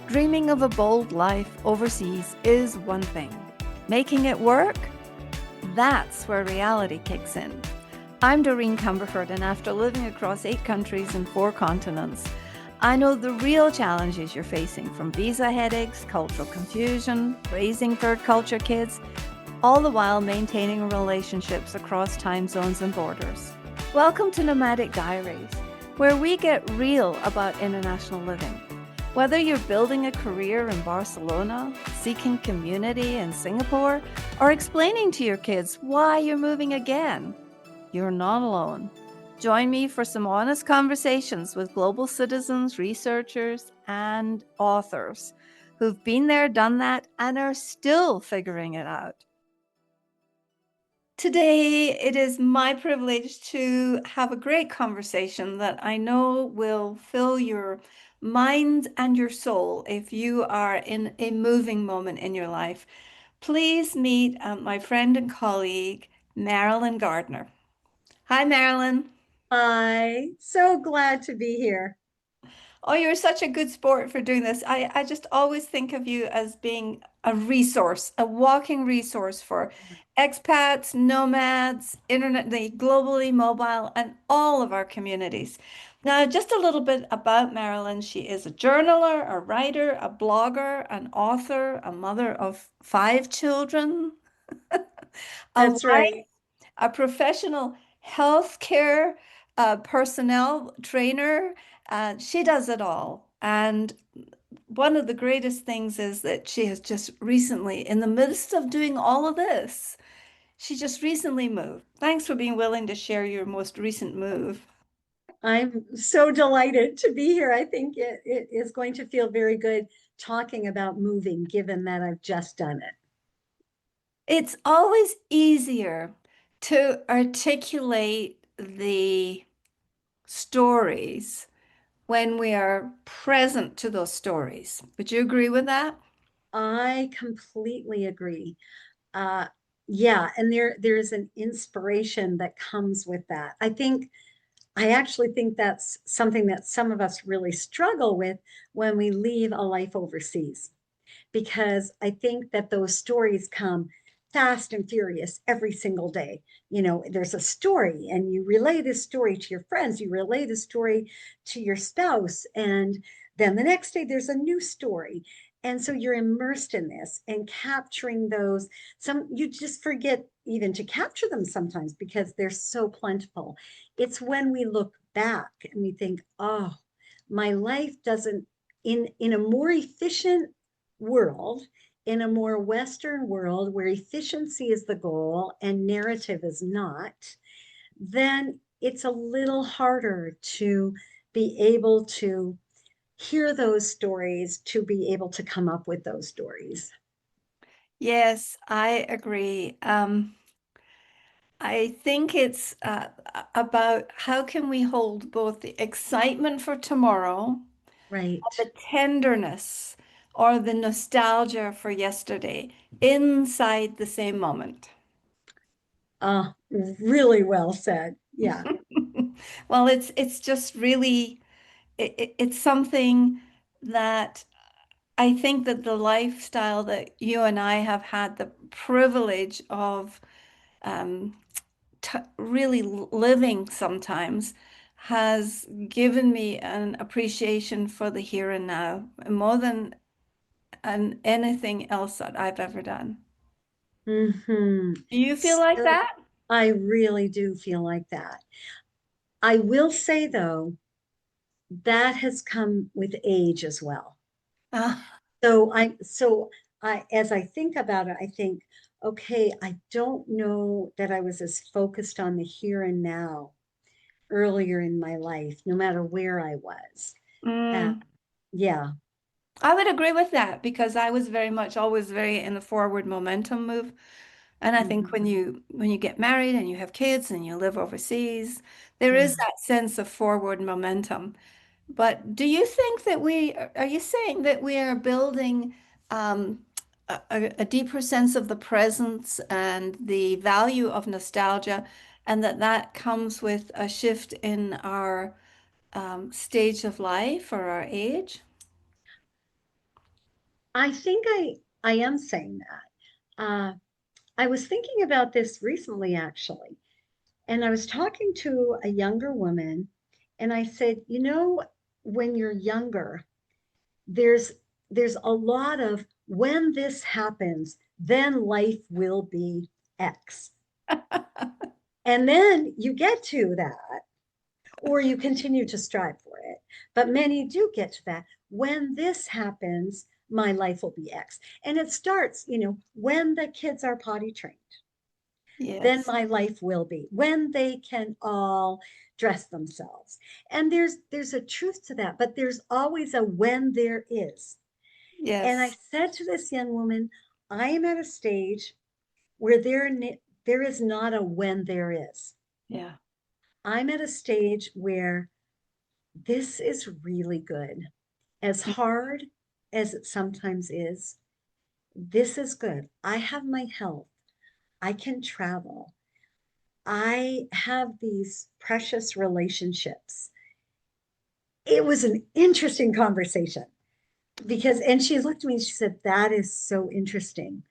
Dreaming of a bold life overseas is one thing. Making it work? That's where reality kicks in. I'm Doreen Cumberford, and after living across 8 countries and 4 continents, I know the real challenges you're facing, from visa headaches, cultural confusion, raising third culture kids, all the while maintaining relationships across time zones and borders. Welcome to Nomadic Diaries, where we get real about international living. Whether you're building a career in Barcelona, seeking community in Singapore, or explaining to your kids why you're moving again, you're not alone. Join me for some honest conversations with global citizens, researchers, and authors who've been there, done that, and are still figuring it out. Today, it is my privilege to have a great conversation that I know will fill your mind and your soul if you are in a moving moment in your life. Please meet my friend and colleague, Marilyn Gardner. Hi, Marilyn. Hi, so glad to be here. Oh, you're such a good sport for doing this. I just always think of you as being a resource, a walking resource for expats, nomads, internet, the globally mobile, and all of our communities. Now, just a little bit about Marilyn. She is a journaler, a writer, a blogger, an author, a mother of 5 children, a That's wife, right. a professional healthcare personnel trainer. She does it all. And one of the greatest things is that she has just recently, in the midst of doing all of this, she just recently moved. Thanks for being willing to share your most recent move. I'm so delighted to be here. I think it is going to feel very good talking about moving, given that I've just done it. It's always easier to articulate the stories when we are present to those stories. Would you agree with that? I completely agree. Uh, yeah, and there's an inspiration that comes with that. I actually think that's something that some of us really struggle with when we leave a life overseas, because I think that those stories come fast and furious every single day. You know, there's a story, and you relay this story to your friends, you relay the story to your spouse, and then the next day there's a new story. And so you're immersed in this and capturing those. Some you just forget even to capture them sometimes because they're so plentiful. It's when we look back and we think, oh, my life doesn't, in a more efficient world, in a more Western world where efficiency is the goal and narrative is not, then it's a little harder to be able to hear those stories, to be able to come up with those stories. Yes, I agree. I think it's about how can we hold both the excitement for tomorrow, Right. the tenderness, or the nostalgia for yesterday inside the same moment. Really well said. Yeah. Well, it's just really it's something that I think that the lifestyle that you and I have had the privilege of um, really living sometimes has given me an appreciation for the here and now more than anything else that I've ever done. Hmm. Do you feel like So that? I really do feel like that. I will say, though, that has come with age as well. Ah, So as I think about it, I think, okay, I don't know that I was as focused on the here and now earlier in my life, no matter where I was. Uh, mm. yeah. I would agree with that because I was very much always very in the forward momentum move. And I think Mhm. when you get married and you have kids and you live overseas, there is Yeah. that sense of forward momentum. But do you think that are you saying that we are building um, a deeper sense of the presence and the value of nostalgia, and that that comes with a shift in our stage of life or our age? I think I am saying that. I was thinking about this recently, actually, and I was talking to a younger woman, and I said, when you're younger, there's there's a lot of when this happens, then life will be X. And then you get to that, or you continue to strive for it. But many do get to that. When this happens, my life will be X. And it starts, when the kids are potty trained, then Yes. my life will be. When they can all dress themselves. And there's a truth to that, but there's always a when there is. And I Yes. said to this young woman, I am at a stage where there is not a when there is. Yeah. I'm at a stage where this is really good. As hard as it sometimes is, this is good. I have my health. I can travel. I have these precious relationships. It was an interesting conversation because, and she looked at me and she said, that is so interesting.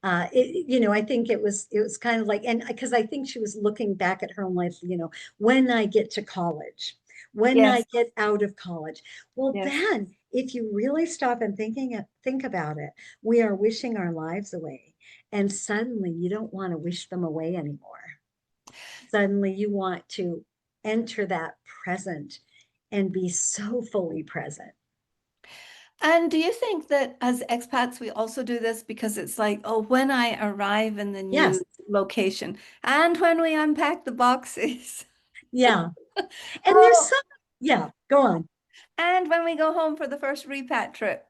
I think it was kind of like, and because I think she was looking back at her own life, when I get to college, when I Yes. get out of college. Well, Yes. then if you really stop and think about it, we are wishing our lives away. And suddenly you don't want to wish them away anymore. Suddenly you want to enter that present and be so fully present. And do you think that as expats, we also do this because it's like, oh, when I arrive in the Yes. new location and when we unpack the boxes, Yeah. And there's oh, some, yeah, go on. and when we go home for the first repat trip.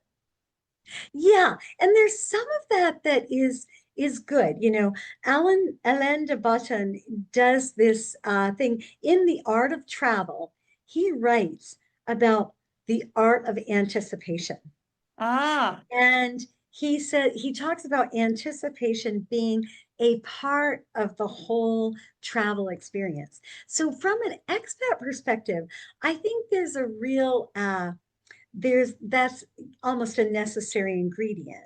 Yeah, and there's some of that is good. Alain de Botton does this thing in The Art of Travel. He writes about the art of anticipation. Ah, And he talks about anticipation being a part of the whole travel experience. So from an expat perspective, I think there's a real that's almost a necessary ingredient,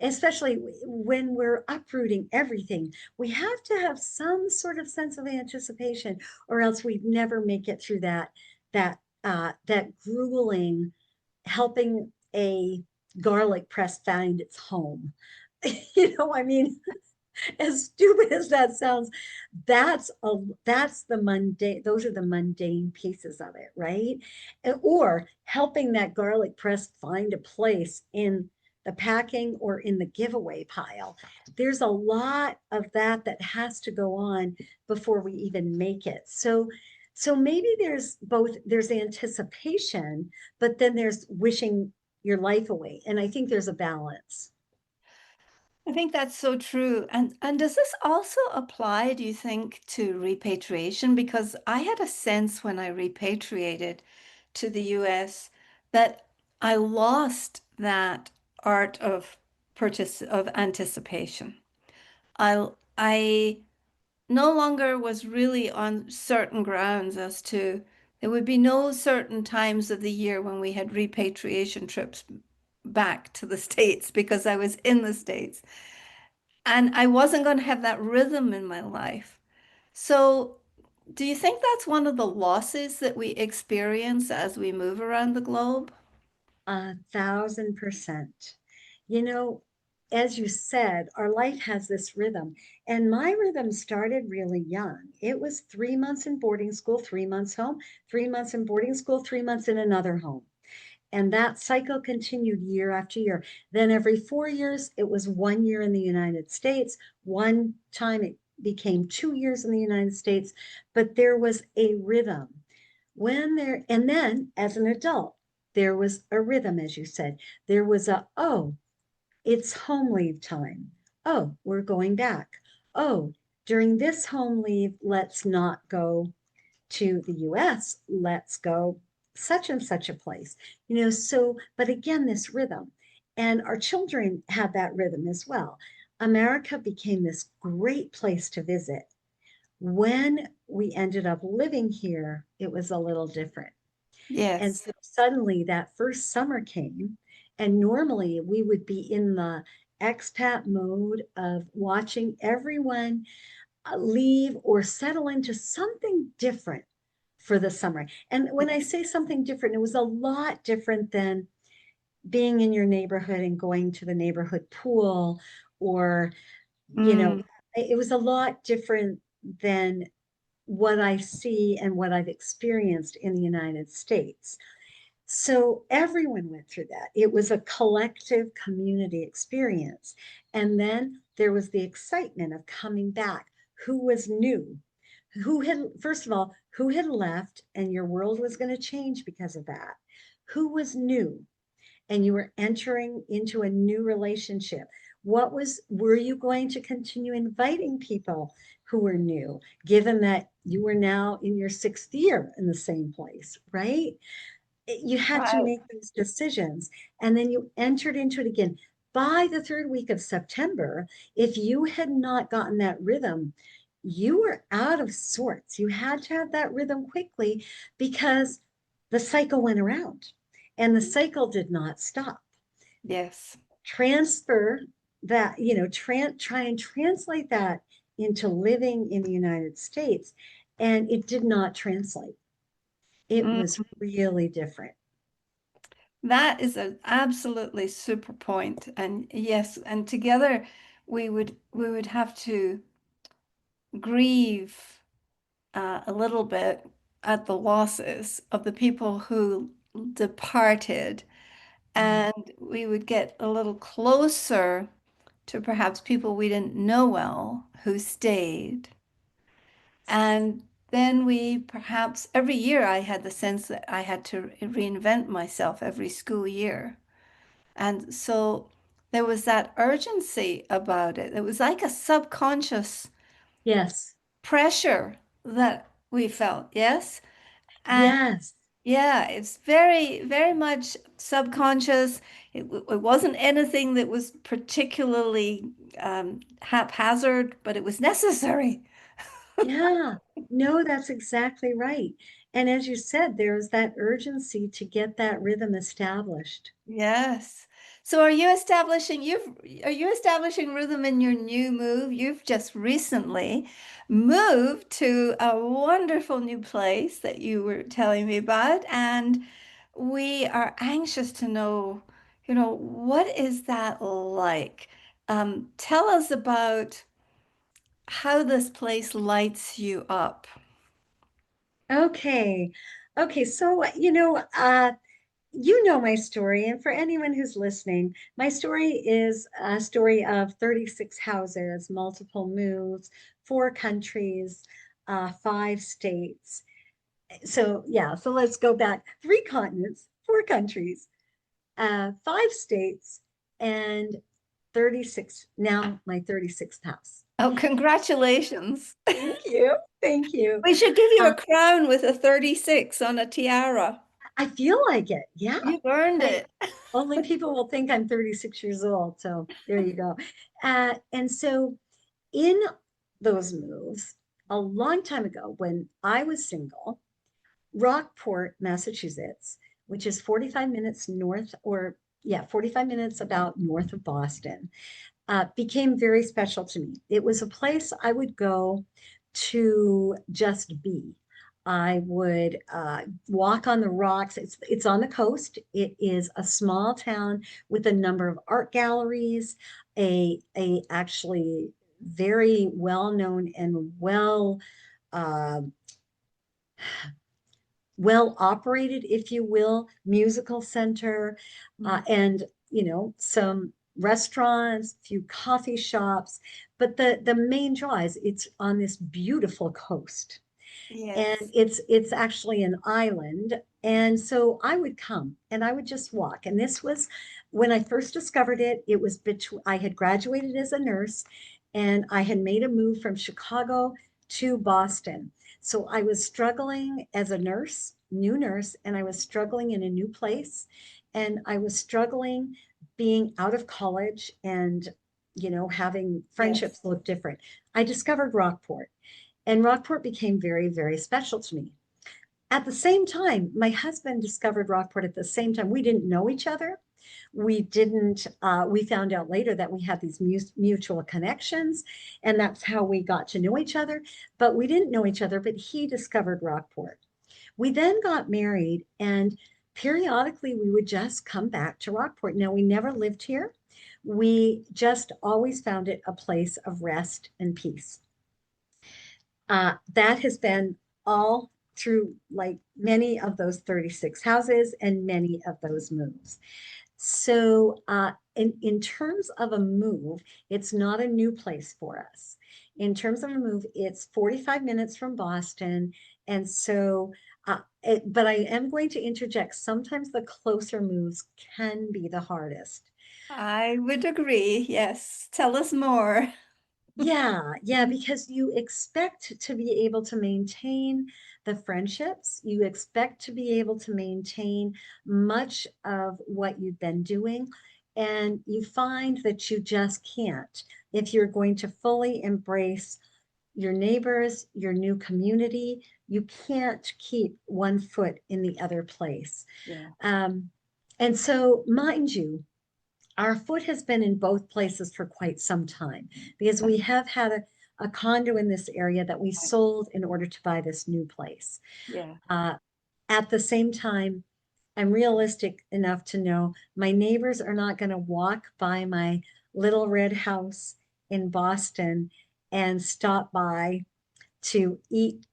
especially when we're uprooting everything. We have to have some sort of sense of anticipation, or else we'd never make it through that grueling helping a garlic press find its home. I mean, as stupid as that sounds, that's the mundane, those are the mundane pieces of it, right? Or helping that garlic press find a place in the packing or in the giveaway pile. There's a lot of that has to go on before we even make it. So maybe there's anticipation, but then there's wishing your life away. And I think there's a balance. I think that's so true. And does this also apply, do you think, to repatriation? Because I had a sense when I repatriated to the US that I lost that art of purchase of anticipation. I no longer was really on certain grounds as to there would be no certain times of the year when we had repatriation trips back to the States because I was in the States. And I wasn't going to have that rhythm in my life. So, do you think that's one of the losses that we experience as we move around the globe? 1,000%. You know, as you said, our life has this rhythm. And my rhythm started really young. It was 3 months in boarding school, 3 months home, 3 months in boarding school, 3 months in another home. And that cycle continued year after year. Then every 4 years, it was 1 year in the United States. One time it became 2 years in the United States, but there was a rhythm. And then as an adult, there was a rhythm, as you said. There was oh, it's home leave time. Oh, we're going back. Oh, during this home leave, let's not go to the US, let's go such and such a place. But again, this rhythm. And our children had that rhythm as well. America became this great place to visit. When we ended up living here, it was a little different. And Yes. so suddenly that first summer came, And normally we would be in the expat mode of watching everyone leave or settle into something different for the summer. And when I say something different, it was a lot different than being in your neighborhood and going to the neighborhood pool, or, you know, Mm, it was a lot different than what I see and what I've experienced in the United States. So everyone went through that. It was a collective community experience. And then there was the excitement of coming back. Who was new? Who had, first of all, who had left and your world was going to change because of that? Who was new? And you were entering into a new relationship. Were you going to continue inviting people who were new, given that you were now in your sixth year in the same place, right? You had to right. make those decisions, and then you entered into it again. By the third week of September, if you had not gotten that rhythm, you were out of sorts. You had to have that rhythm quickly because the cycle went around and the cycle did not stop. Yes. Transfer that, try and translate that into living in the United States. And it did not translate. It Mm, was really different. that is an absolutely super point. And yes, and together we would have to grieve a little bit at the losses of the people who departed, and we would get a little closer to perhaps people we didn't know well who stayed. And then we perhaps every year I had the sense that I had to reinvent myself every school year. And so there was that urgency about it. It was like a subconscious Yes. pressure that we felt, yes? And Yes. yeah, it's very, very much subconscious. It wasn't anything that was particularly haphazard, but it was necessary. Yeah. No, that's exactly right. And as you said, there's that urgency to get that rhythm established. Yes. So are you establishing rhythm in your new move? You've just recently moved to a wonderful new place that you were telling me about, and we are anxious to know, what is that like? Tell us about how this place lights you up. Okay. Okay. So, my story. And for anyone who's listening, my story is a story of 36 houses, multiple moves, 4 countries, 5 states. So, yeah. So let's go back 3 continents, 4 countries, 5 states, and 36, now my 36th house. Oh, congratulations. Thank you. Thank you. We should give you Uh, a crown with a 36 on a tiara. I feel like it. Yeah. You've earned And it. only people will think I'm 36 years old. So there you go. And so in those moves, a long time ago, when I was single, Rockport, Massachusetts, which is 45 minutes north, or yeah, 45 minutes about north of Boston, became very special to me. It was a place I would go to just be. I would walk on the rocks. It's on the coast. It is a small town with a number of art galleries, a actually very well known and uh, well operated, if you will, musical center, Mm. and some restaurants, a few coffee shops. But the main draw is it's on this beautiful coast, and Yes. it's actually an island. And so I would come and I would just walk. And this was when I first discovered it. It was between I had graduated as a nurse, and I had made a move from Chicago to Boston. So I was struggling as a nurse, new nurse, and I was struggling in a new place. And I was struggling being out of college and, having Yes. friendships look different. I discovered Rockport, and Rockport became very, very special to me. At the same time, my husband discovered Rockport at the same time. We didn't know each other, We didn't, we found out later that we had these mutual connections, and that's how we got to know each other. But we didn't know each other, but he discovered Rockport. We then got married, and periodically we would just come back to Rockport. Now, we never lived here. We just always found it a place of rest and peace. That has been all through like many of those 36 houses and many of those moves. So, in terms of a move, it's not a new place for us. In terms of a move, it's 45 minutes from Boston. And so, but I am going to interject. Sometimes the closer moves can be the hardest. I would agree. Yes. Tell us more. Yeah, yeah, because you expect to be able to maintain the friendships. You expect to be able to maintain much of what you've been doing. And you find that you just can't if you're going to fully embrace your neighbors, your new community. You can't keep one foot in the other place. Yeah. Um, and so, mind you, our foot has been in both places for quite some time because we have had a condo in this area that we sold in order to buy this new place. Yeah. Uh, at the same time, I'm realistic enough to know my neighbors are not going to walk by my little red house in Boston and stop by to eat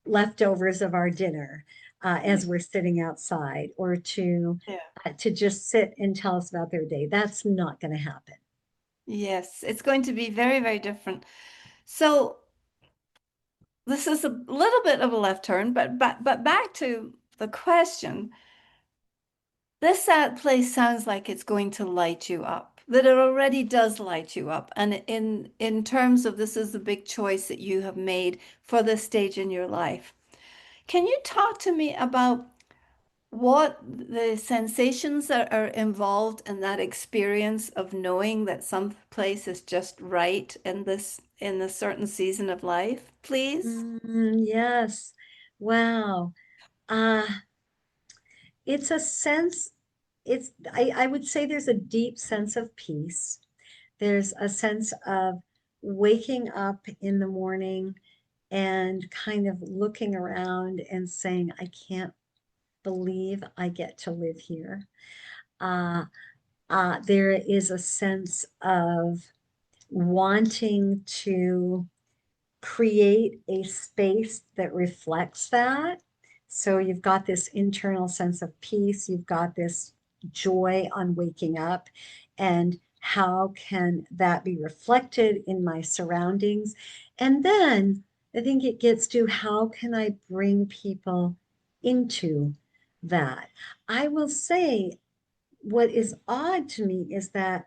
leftovers of our dinner as we're sitting outside, or Yeah. to just sit and tell us about their day. That's not going to happen. Yes. It's going to be very, very different. So this is a little bit of a left turn, but back to the question. This place sounds like it's going to light you up, that it already does light you up. And in terms of this is a big choice that you have made for this stage in your life. Can you talk to me about what the sensations that are involved in that experience of knowing that some place is just right in a certain season of life, please? Yes. Wow. Uh, it's a sense, I would say there's a deep sense of peace. There's a sense of waking up in the morning and kind of looking around and saying, I can't believe I get to live here. Uh, there is a sense of wanting to create a space that reflects that. So you've got this internal sense of peace, you've got this joy on waking up, and how can that be reflected in my surroundings? And then I think it gets to how can I bring people into that? I will say what is odd to me is that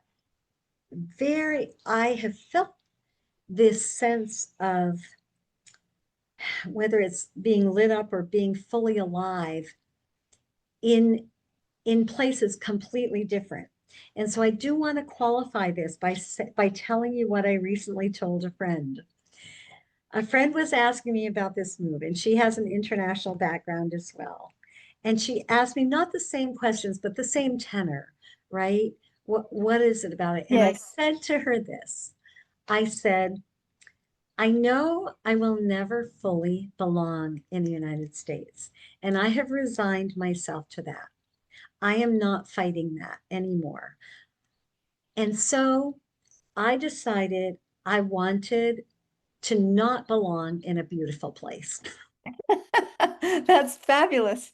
I have felt this sense of whether it's being lit up or being fully alive in in places completely different. And so I do want to qualify this by telling you what I recently told a friend. A friend was asking me about this move, and she has an international background as well. And she asked me not the same questions, but the same tenor, right? What is it about it? And I Yes. said to her this. I said, I know I will never fully belong in the United States, and I have resigned myself to that. I am not fighting that anymore. And so I decided I wanted to not belong in a beautiful place. That's fabulous.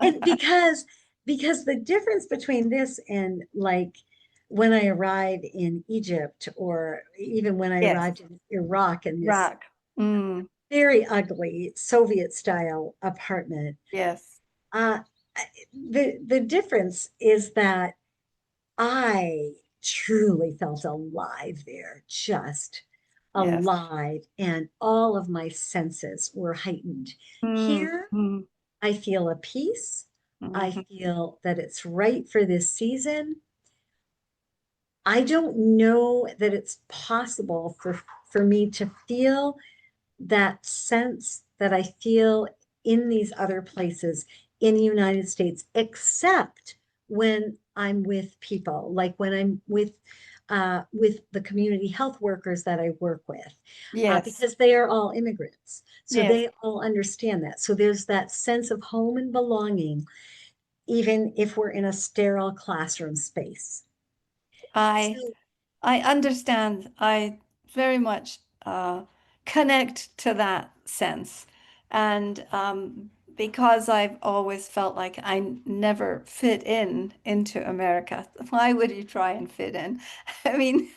And because the difference between this and like when I arrived in Egypt, or even when I Yes. arrived in Iraq in this Rock. Mm, very ugly Soviet style apartment, yes. uh, the difference is that I truly felt alive there, just Yes. alive, and all of my senses were heightened. Mm, Here, mm, I feel a peace. I mhm. feel that it's right for this season. I don't know that it's possible for me to feel that sense that I feel in these other places in the United States, except when I'm with people, like when I'm with the community health workers that I work with, Yes. because they are all immigrants. So Yes. they all understand that. So there's that sense of home and belonging, even if we're in a sterile classroom space. I So, I understand. I very much connect to that sense. And because I've always felt like I never fit in into America, why would you try and fit in? I mean,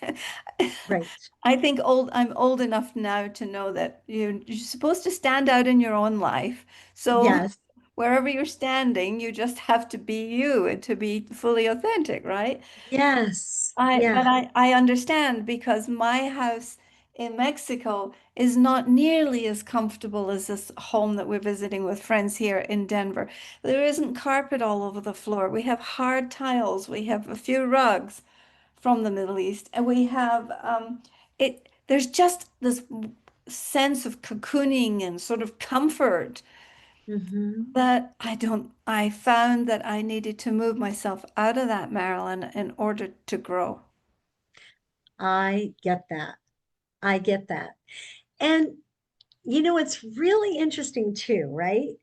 right. I'm old enough now to know that you're supposed to stand out in your own life. So Yes. wherever you're standing, you just have to be you and to be fully authentic, right? Yes. But Yeah. I understand because my house in Mexico is not nearly as comfortable as this home that we're visiting with friends here in Denver. There isn't carpet all over the floor. We have hard tiles. We have a few rugs from the Middle East, and we have it. There's just this sense of cocooning and sort of comfort Hmm. that I found that I needed to move myself out of that, Marilyn, in order to grow. I get that. I get that. And it's really interesting too, right?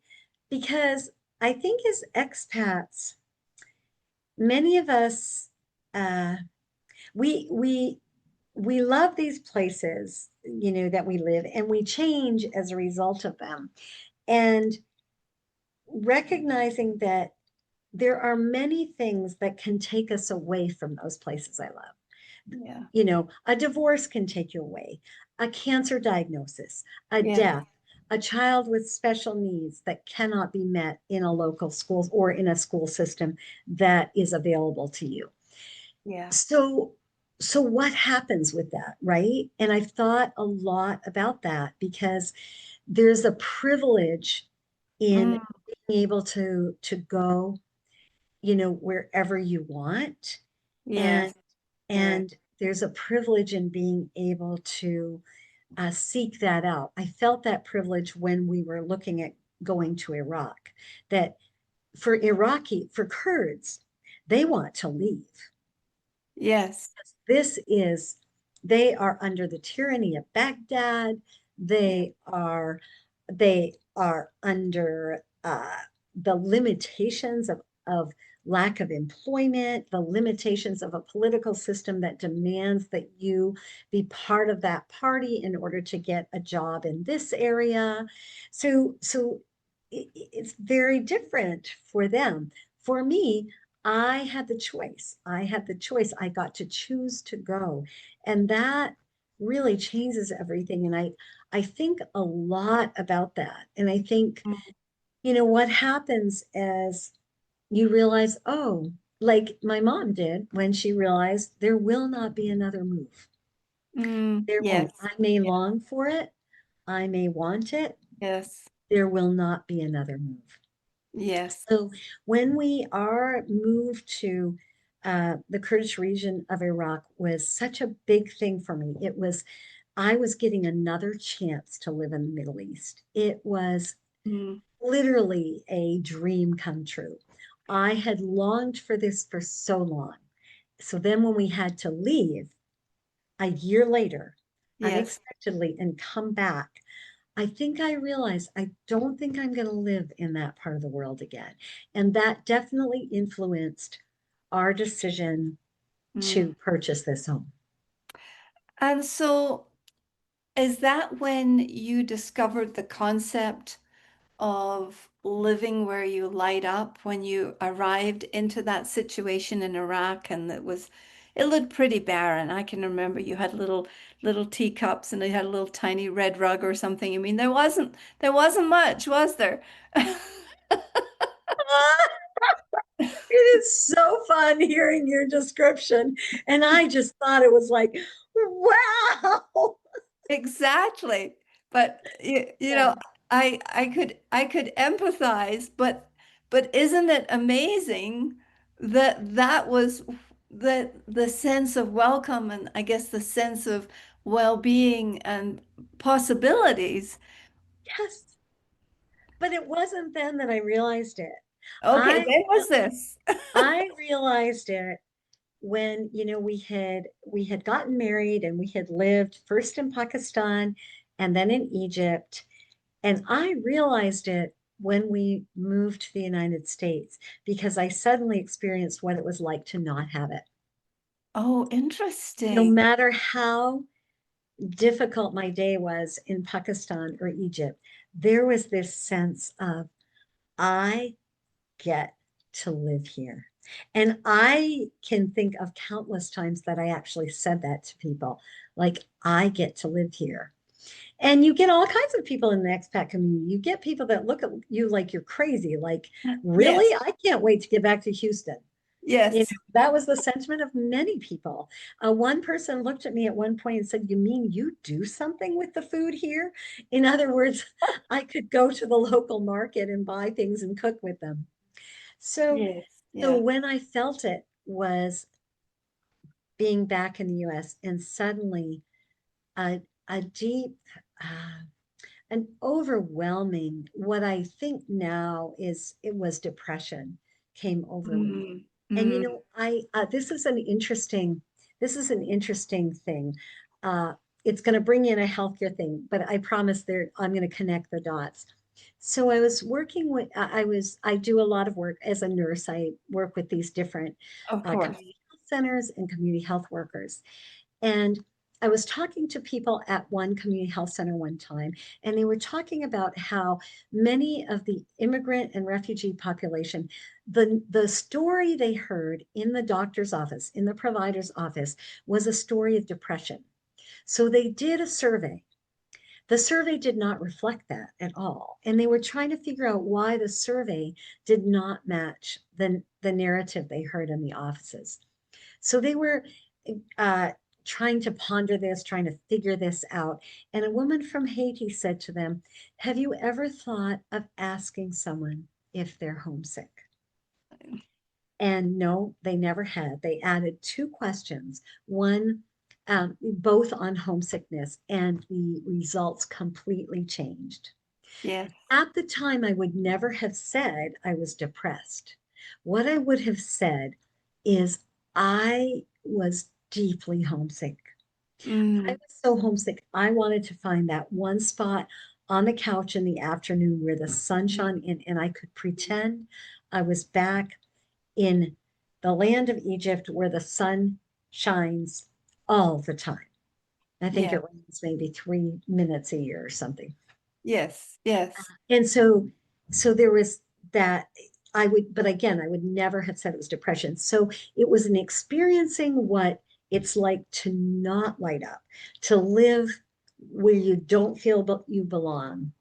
Because I think as expats, many of us uh, we we we love these places, that we live, and we change as a result of them. And recognizing that there are many things that can take us away from those places I love. Yeah. A divorce can take you away, a cancer diagnosis, a Yeah. death, a child with special needs that cannot be met in a local school or in a school system that is available to you. Yeah. So what happens with that, right? And I've thought a lot about that because there's a privilege in Mm, being able to go, wherever you want. And yes. Right. and there's a privilege in being able to seek that out. I felt that privilege when we were looking at going to Iraq, that for Kurds, they want to leave. Yes. This is, they are under the tyranny of Baghdad. Yeah. They are under the limitations of lack of employment, the limitations of a political system that demands that you be part of that party in order to get a job in this area. So it's very different for them. For me, I had the choice. I had the choice. I got to choose to go. And that really changes everything. And I think a lot about that. And I think, Mm, what happens as you realize, oh, like my mom did when she realized there will not be another move. There won't. yes. I may Yeah. long for it. I may want it. Yes. There will not be another move. Yes. So when we are moved to the Kurdish region of Iraq was such a big thing for me. I was getting another chance to live in the Middle East. It was Mm, literally a dream come true. I had longed for this for so long. So then when we had to leave a year later, yes. unexpectedly, and come back, I think I realized I don't think I'm going to live in that part of the world again. And that definitely influenced our decision Mm. to purchase this home. And so is that when you discovered the concept of living where you light up when you arrived into that situation in Iraq and it looked pretty barren. I can remember you had little teacups and you had a little tiny red rug or something. I mean, there wasn't much, was there? It is so fun hearing your description. And I just thought it was like, wow. Exactly. But Yeah. I could empathize, but isn't it amazing that that was the sense of welcome and I guess the sense of well-being and possibilities. Yes. But it wasn't then that I realized it. Okay, I when was this? I realized it when, we had gotten married and we had lived first in Pakistan and then in Egypt. And I realized it when we moved to the United States because I suddenly experienced what it was like to not have it. Oh, No interesting. matter how difficult my day was in Pakistan or Egypt, there was this sense of, I get to live here. And I can think of countless times that I actually said that to people, like, I get to live here. And you get all kinds of people in the expat community. You get people that look at you like you're crazy, like, really? Yes, I can't wait to get back to Houston. yes. That was the sentiment of many people. One person looked at me at one point and said, "You mean you do something with the food here?" In other words, I could go to the local market and buy things and cook with them. So, Yes, so yeah. when I felt it was being back in the US and suddenly a, a deep, uh, an overwhelming, what I think now is it was depression came over me. Mm, And mm. I this is an interesting thing. Uh, it's going to bring in a healthcare thing, but I promise there I'm going to connect the dots. So I was working with I do a lot of work as a nurse. I work with these different Of course. community health centers and community health workers. And I was talking to people at one community health center one time, and they were talking about how many of the immigrant and refugee population, the story they heard in the doctor's office, in the provider's office, was a story of depression. So they did a survey. The survey did not reflect that at all. And they were trying to figure out why the survey did not match the narrative they heard in the offices. So they were uh, trying to ponder this, trying to figure this out. And a woman from Haiti said to them, "Have you ever thought of asking someone if they're homesick?" And no, they never had. They added two questions, one, both on homesickness, and the results completely changed. Yes. At the time, I would never have said I was depressed. What I would have said is I was deeply homesick. I Mm, was so homesick. I wanted to find that one spot on the couch in the afternoon where the sun mm. shone in and I could pretend I was back in the land of Egypt where the sun shines all the time. I think Yeah. it rains maybe 3 minutes a year or something. Yes. Yes. And so there was that. But again, I would never have said it was depression. So it was an experiencing what it's like to not light up, to live where you don't feel you belong.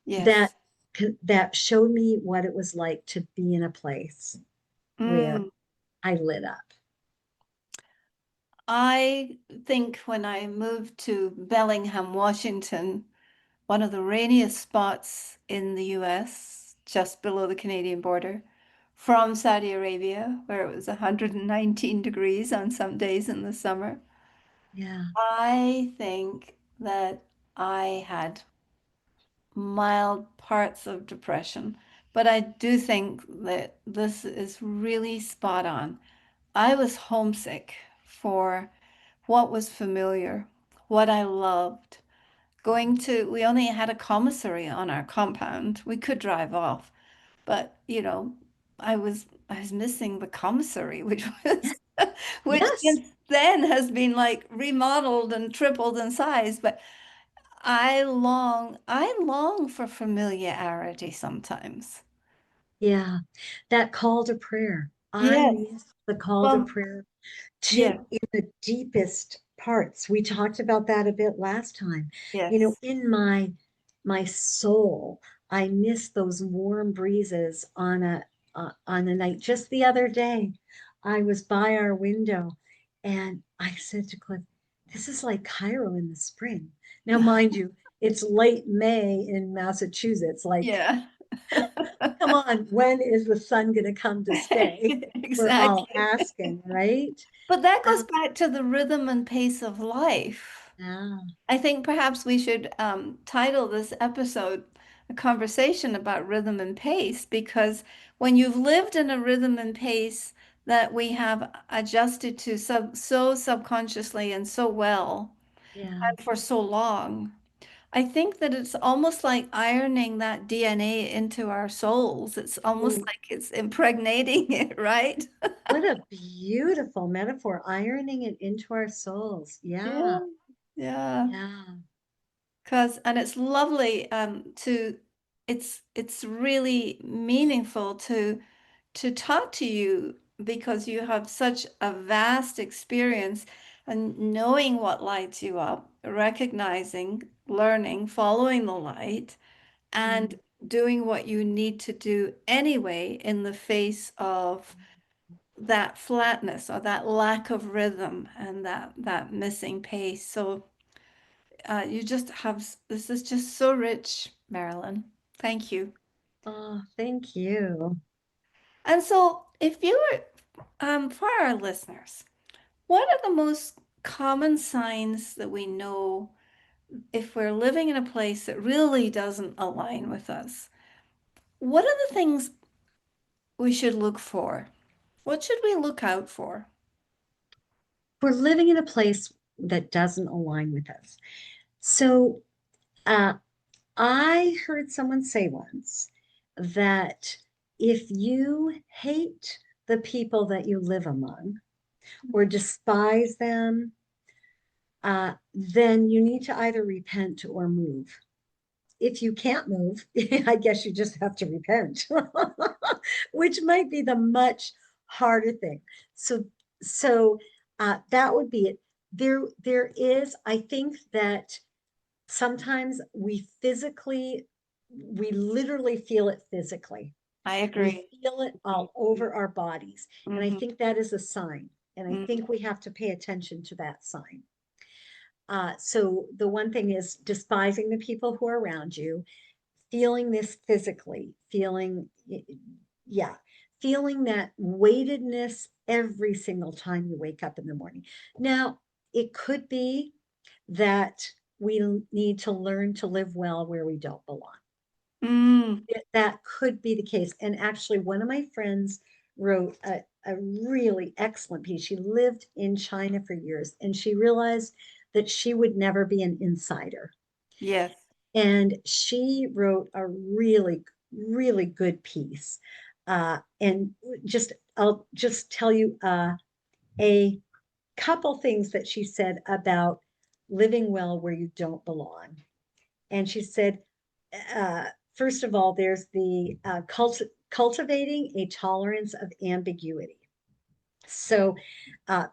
That Yes. that showed me what it was like to be in a place where Mm. I lit up. I think when I moved to Bellingham, Washington, one of the rainiest spots in the US, just below the Canadian border, from Saudi Arabia, where it was 119 degrees on some days in the summer, Yeah. I think that I had mild parts of depression, but I do think that this is really spot on. I was homesick for what was familiar, what I loved. We only had a commissary on our compound. We could drive off, but I was missing the commissary, which was which Yes. since then has been like remodeled and tripled in size. But I long for familiarity sometimes. Yeah. That call to prayer. I Yes. miss the call to Well, prayer yes, to in the deepest parts. We talked about that a bit last time. yes, In my soul, I miss those warm breezes on a night. Just the other day, I was by our window and I said to Cliff, "This is like Cairo in the spring." Now, mind you, it's late May in Massachusetts. Like, yeah, come on, when is the sun going to come to stay? We're all exactly. asking, right? But that goes Um, back to the rhythm and pace of life. yeah, I think perhaps we should title this episode a conversation about rhythm and pace because when you've lived in a rhythm and pace that we have adjusted to so subconsciously and so well Yeah. and for so long, I think that it's almost like ironing that DNA into our souls. It's almost Ooh, like it's impregnating it, right? what a beautiful metaphor, ironing it into our souls. Yeah. Yeah. Yeah. Yeah. Because and it's lovely to it's really meaningful to talk to you because you have such a vast experience and knowing what lights you up, recognizing, learning, following the light, and Mm. doing what you need to do anyway in the face of that flatness or that lack of rhythm and that missing pace. So you just have, this is just so rich, Marilyn. Thank you. Oh, thank you. And so, if you were, for our listeners, what are the most common signs that we know if we're living in a place that really doesn't align with us? What are the things we should look for? What should we look out for? We're living in a place that doesn't align with us. So, uh, I heard someone say once that if you hate the people that you live among or despise them, then you need to either repent or move. If you can't move, I guess you just have to repent, which might be the much harder thing. So, so that would be it. There is, I think that sometimes we literally feel it physically. I We agree. feel it all over our bodies. And I Hmm. think that is a sign. And I Hmm. think we have to pay attention to that sign. So the one thing is despising the people who are around you, feeling this physically, yeah, feeling that weightedness every single time you wake up in the morning. Now, it could be that we need to learn to live well where we don't belong. Mm, That could be the case. And actually, one of my friends wrote a really excellent piece. She lived in China for years and she realized that she would never be an insider. yes. And she wrote a really, really good piece. And I'll just tell you a couple things that she said about living well where you don't belong. And she said, uh, first of all, there's the cultivating a tolerance of ambiguity. So,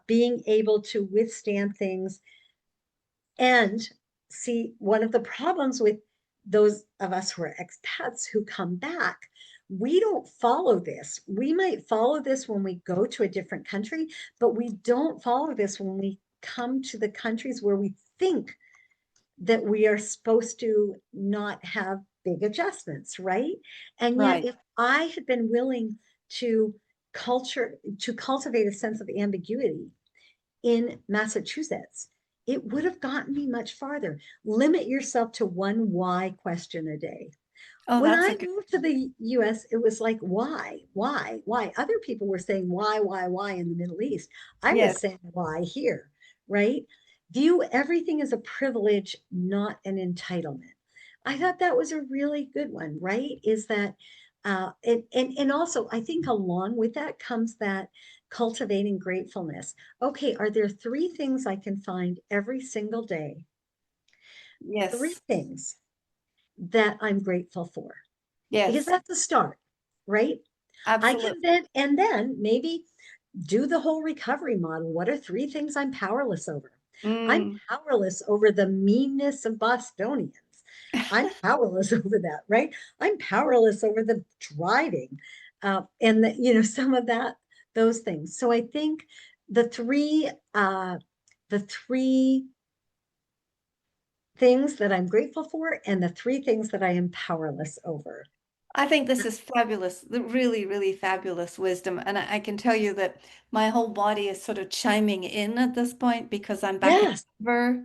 being able to withstand things and see one of the problems with those of us who are expats who come back, we don't follow this. We might follow this when we go to a different country, but we don't follow this when we come to the countries where we think that we are supposed to not have big adjustments, right? And yet, Right. if I had been willing to cultivate a sense of ambiguity in Massachusetts, it would have gotten me much farther. Limit yourself to one why question a day. Oh, When that's a I good. moved to the US, it was like, why? Other people were saying why in the Middle East. I was Yes. saying why here, right? View everything as a privilege, not an entitlement. I thought that was a really good one, right? Is that, and also I think along with that comes that cultivating gratefulness. Okay, are there three things I can find every single day? Three Yes. things that I'm grateful for, because Yes. that's a start, right? I can Absolutely. then maybe do the whole recovery model. What are three things I'm powerless over? I'm Mm. powerless over the meanness of Bostonians. I'm powerless over that, right? I'm powerless over the driving, and some of those things. So I think the three, uh, the three things that I'm grateful for, and the three things that I am powerless over. I think this is fabulous, really, really fabulous wisdom. And I can tell you that my whole body is sort of chiming in at this point because I'm back in Yes. Denver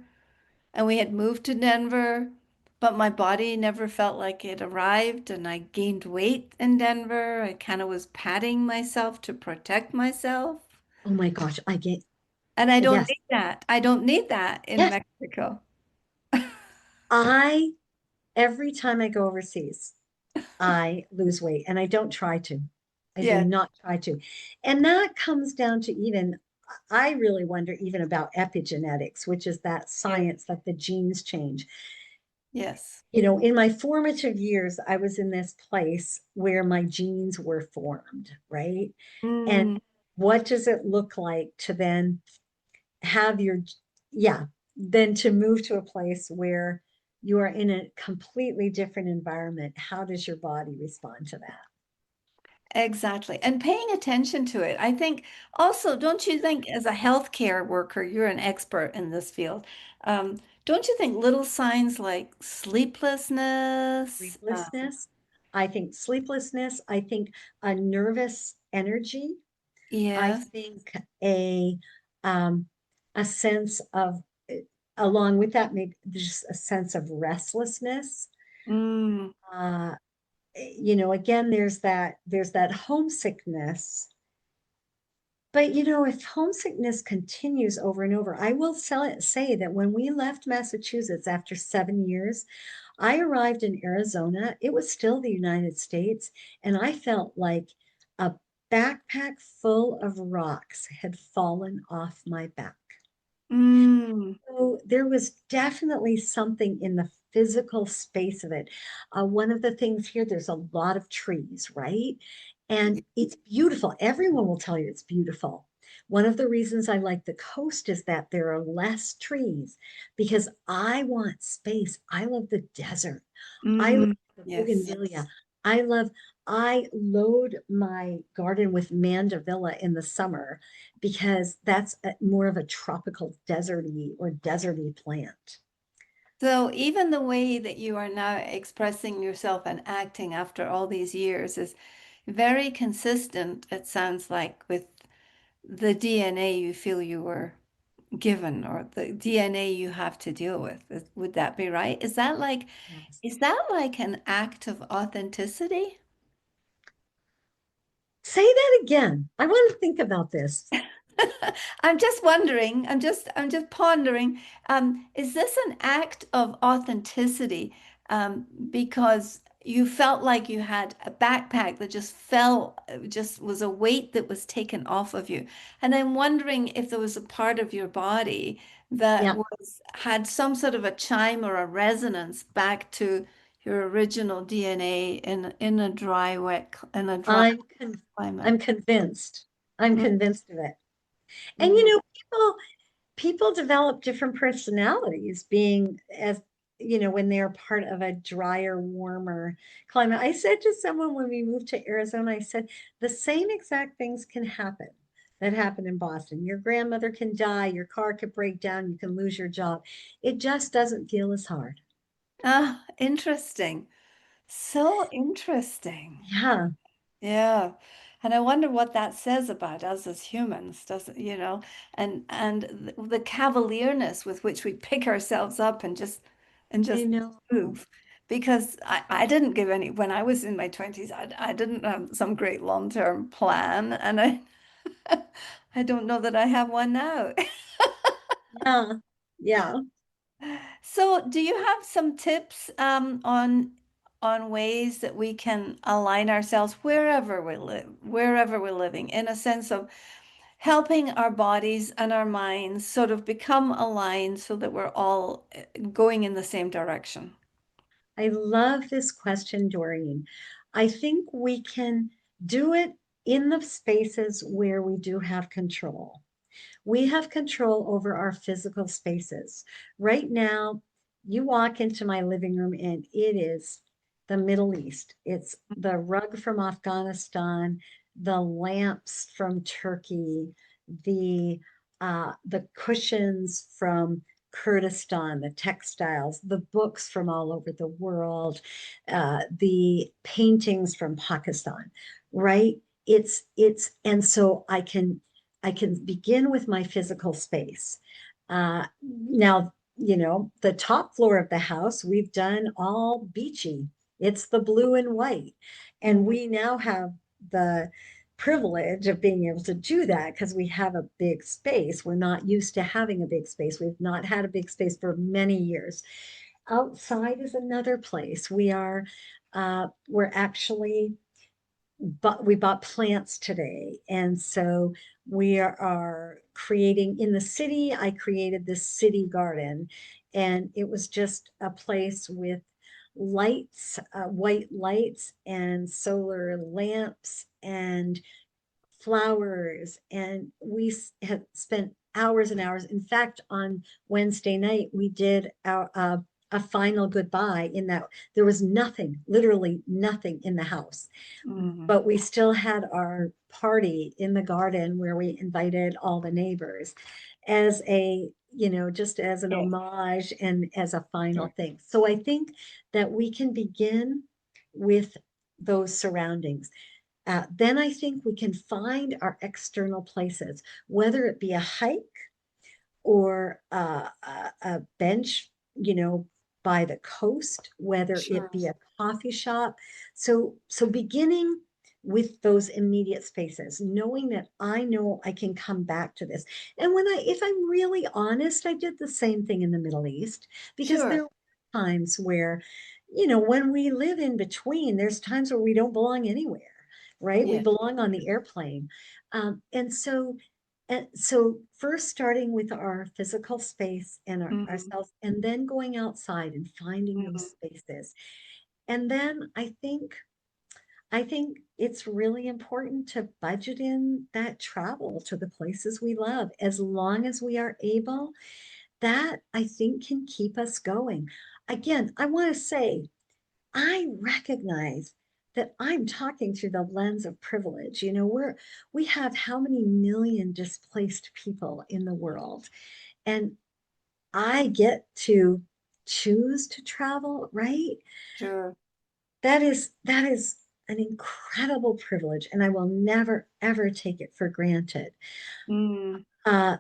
and we had moved to Denver. but my body never felt like it arrived, and I gained weight in Denver. I kind of was patting myself to protect myself. Oh my gosh, I get, And I don't yes, need that. I don't need that in yes. Mexico. I, every time I go overseas, I lose weight and I don't try to. I do Yeah, not try to. And that comes down to even, I really wonder even about epigenetics, which is that yeah, science that the genes change. yes. In my formative years, I was in this place where my genes were formed, right? And Mm, what does it look like to then have your, yeah, then to move to a place where you are in a completely different environment? How does your body respond to that? exactly. And paying attention to it. I think also, don't you think as a healthcare worker, you're an expert in this field. Don't you think little signs like sleeplessness? Sleeplessness. I think sleeplessness. I think a nervous energy. I Yes. think um, a sense of, along with that, maybe just a sense of restlessness. Mm, Uh, again, there's that homesickness. But if homesickness continues over and over, I will say that when we left Massachusetts after 7 years, I arrived in Arizona. It was still the United States, and I felt like a backpack full of rocks had fallen off my back. mm, So there was definitely something in the physical space of it. One of the things here, there's a lot of trees, right? And it's beautiful. Everyone will tell you it's beautiful. One of the reasons I like the coast is that there are less trees because I want space. I love the desert. I love mm, the yes. bougainvillea. I love, I load my garden with mandevilla in the summer because that's more of a tropical deserty plant. So even the way that you are now expressing yourself and acting after all these years is very consistent, it sounds like, with the DNA you feel you were given or the DNA you have to deal with. Would that be right? Yes. Is that like an act of authenticity? Say that again. I want to think about this. I'm just wondering, I'm just pondering, is this an act of authenticity? Because you felt like you had a backpack that just fell, just was a weight that was taken off of you. And I'm wondering if there was a part of your body that Yeah, was had some sort of a chime or a resonance back to your original DNA in a dry, in a dry I'm con climate. I'm convinced. I'm Mm, convinced of it. And mm. people develop different personalities being as when they're part of a drier, warmer climate. I said to someone when we moved to Arizona, I said the same exact things can happen that happen in Boston. Your grandmother can die, your car could break down, you can lose your job. It just doesn't feel as hard. Ah, interesting. So interesting. Yeah, Yeah. And I wonder what that says about us as humans, does it, and the cavalierness with which we pick ourselves up and I just know. move. Because I didn't give any when I was in my 20s, I didn't have some great long-term plan, and I I don't know that I have one now. Yeah, yeah. So, do you have some tips on ways that we can align ourselves wherever we're living, in a sense of helping our bodies and our minds sort of become aligned so that we're all going in the same direction? I love this question, Doreen. I think we can do it in the spaces where we do have control. We have control over our physical spaces. Right now, you walk into my living room and it is the Middle East. It's the rug from Afghanistan, the lamps from Turkey, the cushions from Kurdistan, the textiles, the books from all over the world, the paintings from Pakistan, right? And so I can begin with my physical space. Now, the top floor of the house, we've done all beachy. It's the blue and white. And Mm. we now have the privilege of being able to do that because we have a big space. We're not used to having a big space. We've not had a big space for many years. Outside is another place. We're actually but we bought plants today. And so we are creating in the city. I created this city garden, and it was just a place with lights, white lights, and solar lamps, and flowers. And we had spent hours and hours. In fact, on Wednesday night, we did a final goodbye in that there was nothing, literally nothing in the house, Mm. but we still had our party in the garden where we invited all the neighbors as just as an Yeah, homage and as a final sure. thing. So I think that we can begin with those surroundings. Then I think we can find our external places, whether it be a hike or a bench, by the coast, whether it Sure. be a coffee shop. So beginning with those immediate spaces, knowing that I know I can come back to this. And if I'm really honest, I did the same thing in the Middle East because Sure. there were times where, when we live in between, there's times where we don't belong anywhere, right? We Yeah. belong on the airplane. And so first starting with our physical space and Mm. ourselves, and then going outside and finding those Mm. spaces. And then I think it's really important to budget in that travel to the places we love as long as we are able. That I think can keep us going. Again, I want to say I recognize that I'm talking through the lens of privilege. We have how many million displaced people in the world, and I get to choose to travel, right? Sure. That is an incredible privilege, and I will never ever take it for granted. Mm. Uh,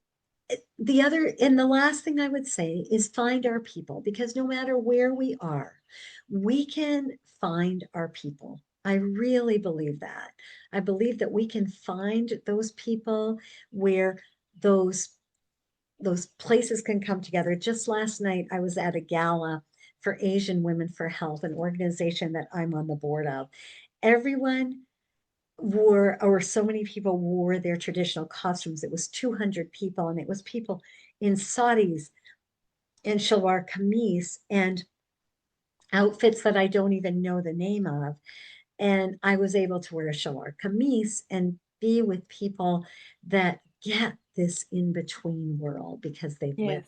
the last thing I would say is find our people, because no matter where we are, we can find our people. I really believe that. I believe that we can find those people where those those places can come together. Just last night, I was at a gala for Asian Women for Health, an organization that I'm on the board of. Everyone or so many people wore their traditional costumes. It was 200 people, and it was people in saris and shalwar kameez and outfits that I don't even know the name of. And I was able to wear a shalwar kameez and be with people that get this in between world because they've lived.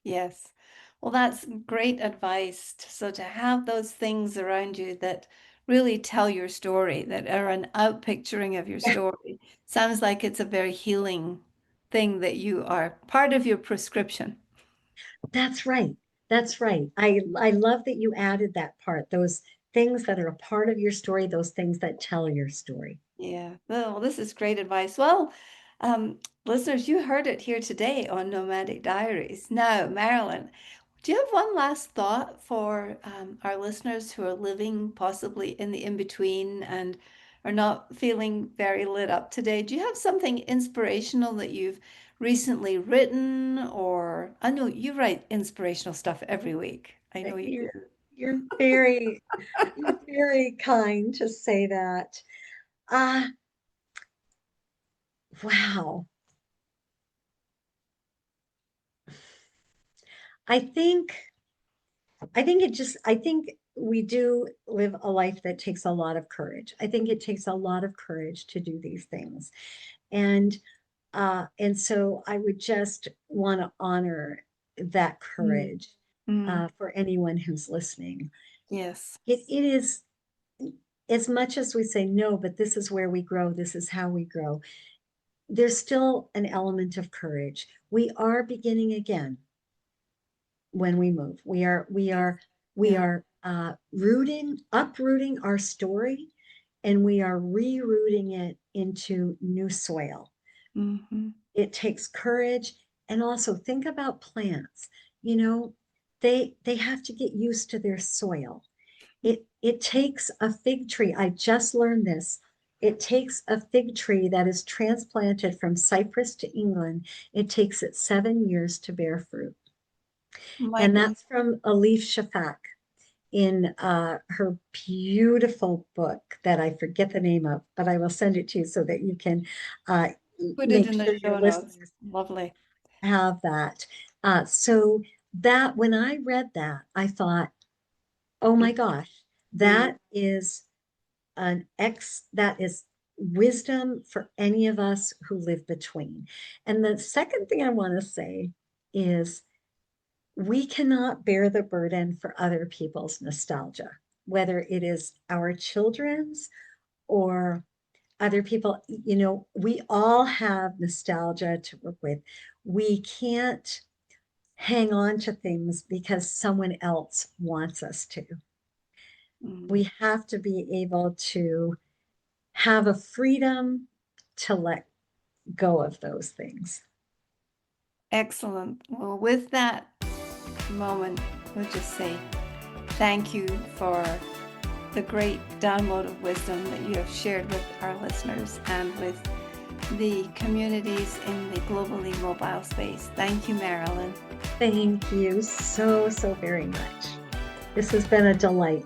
Yes. Yes. Well, that's great advice. So to have those things around you that really tell your story, that are an outpicturing of your story, sounds like it's a very healing thing that you are part of your prescription. That's right. That's right. I love that you added that part, those things that are a part of your story, those things that tell your story. Yeah. Well, this is great advice. Well, listeners, you heard it here today on Nomadic Diaries. Now, Marilyn, do you have one last thought for our listeners who are living possibly in the in-between and are not feeling very lit up today? Do you have something inspirational that you've recently written, or I know you write inspirational stuff every week. I know you do. You're you're very you're very kind to say that. Ah, wow. I think I think we do live a life that takes a lot of courage. I think it takes a lot of courage to do these things. And and so I would just want to honor that Mm. courage Mm. for anyone who's listening. Yes. It is, as much as we say no, but this is where we grow, this is how we grow. There's still an element of courage. We are beginning again when we move. We are we Yes. are we Yeah. are uprooting our story, and we are rerouting it into new soil. Hmm. It takes courage. And also think about plants. you know, they have to get used to their soil. It takes a fig tree. I just learned this. It takes a fig tree that is transplanted from Cyprus to England. It takes it 7 years to bear fruit. My And goodness. that's from Elif Shafak in her beautiful book that I forget the name of, but I will send it to you so that you can uh, Put it make in the sure your show notes. listeners Lovely. have that. So that when I read that, I thought, oh my gosh, Mm. that is wisdom for any of us who live between. And the second thing I want to say is we cannot bear the burden for other people's nostalgia, whether it is our children's or other people. We all have nostalgia to work with. We can't hang on to things because someone else wants us to. Mm. We have to be able to have a freedom to let go of those things. Excellent. Well, with that moment, we'll just say thank you for the great download of wisdom that you have shared with our listeners and with the communities in the globally mobile space. Thank you, Marilyn. Thank you so, so very much. This has been a delight.